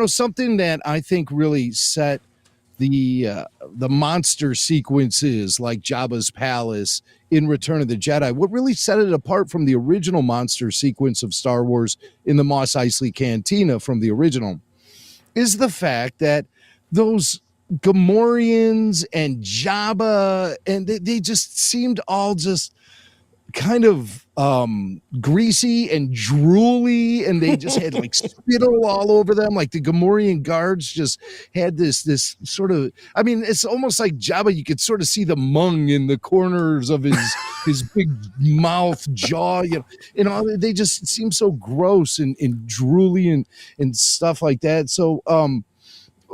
something that I think really set the monster sequences like Jabba's palace in Return of the Jedi. What really set it apart from the original monster sequence of Star Wars in the Mos Eisley Cantina from the original is the fact that those Gamorreans and Jabba, and they just seemed all just kind of greasy and drooly, and they just had like spittle all over them. Like the Gamorrean guards just had this sort of, I mean, it's almost like Jabba, you could sort of see the mung in the corners of his big mouth, jaw, and all. They just seem so gross and drooly and stuff like that. So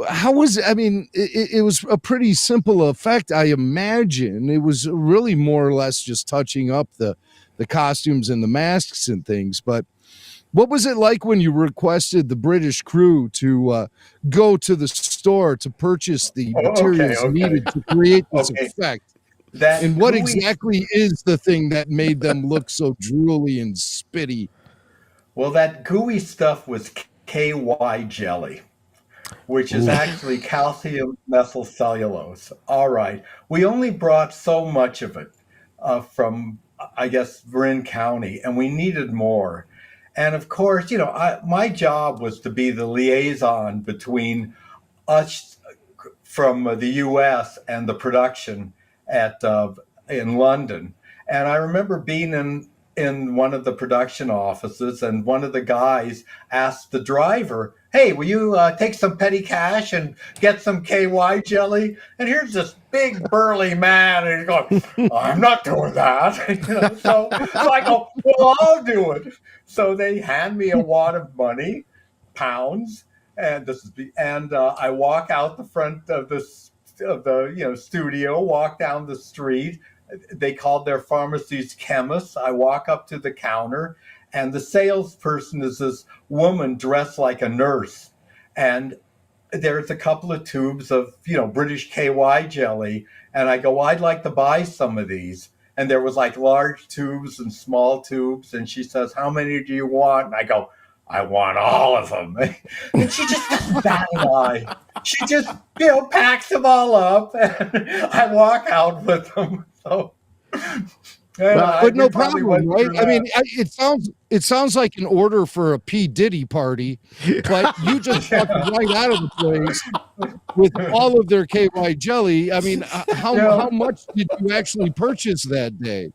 how was it? I mean, it was a pretty simple effect, I imagine. It was really more or less just touching up the costumes and the masks and things. But what was it like when you requested the British crew to go to the store to purchase the materials needed to create this effect? And what exactly is the thing that made them look so drooly and spitty? Well, that gooey stuff was KY jelly, which is actually calcium methylcellulose. All right. We only brought so much of it from, I guess, Marin County, and we needed more. And of course, my job was to be the liaison between us from the U.S. and the production in London. And I remember being in one of the production offices, and one of the guys asked the driver, "Hey, will you take some petty cash and get some KY jelly?" And here's this big burly man, and he's going, "I'm not doing that." So I go, "Well, I'll do it." So they hand me a wad of money, pounds, and I walk out the front of the studio, walk down the street. They called their pharmacies chemists. I walk up to the counter, and the salesperson is this woman dressed like a nurse. And there's a couple of tubes of, British KY jelly. And I go, "I'd like to buy some of these." And there was like large tubes and small tubes. And she says, "How many do you want?" And I go, "I want all of them." And she just doesn't bat an eye. She just, packs them all up. And I walk out with them. So, but no problem, right? I mean, it sounds like an order for a P. Diddy party, but you just walked right out of the place with all of their KY jelly. I mean, how much did you actually purchase that day?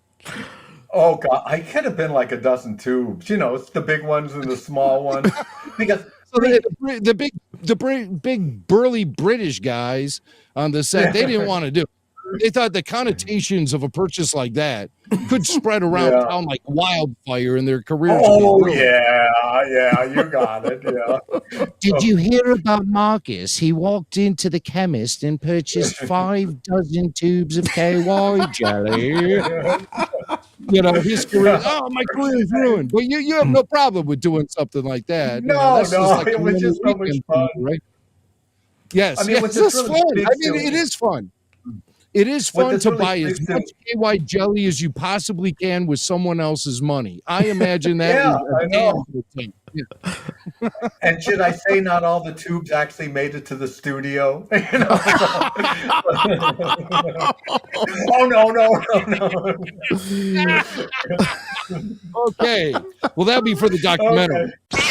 Oh God, I could have been like a dozen tubes. It's the big ones and the small ones. Because the big burly British guys on the set, they didn't want to do it. They thought the connotations of a purchase like that could spread around town like wildfire in their careers. Oh, yeah, you got it. Yeah. Did you hear about Marcus? He walked into the chemist and purchased 5 dozen tubes of KY jelly. His career. Oh, my career is ruined. But you have no problem with doing something like that. No, it was just so much fun, right? Yes, it's just fun. I mean, it is fun. It is fun to buy as much KY jelly as you possibly can with someone else's money. I imagine that. I know. And should I say not all the tubes actually made it to the studio? Oh, no. Okay. Well, that'll be for the documentary. Okay.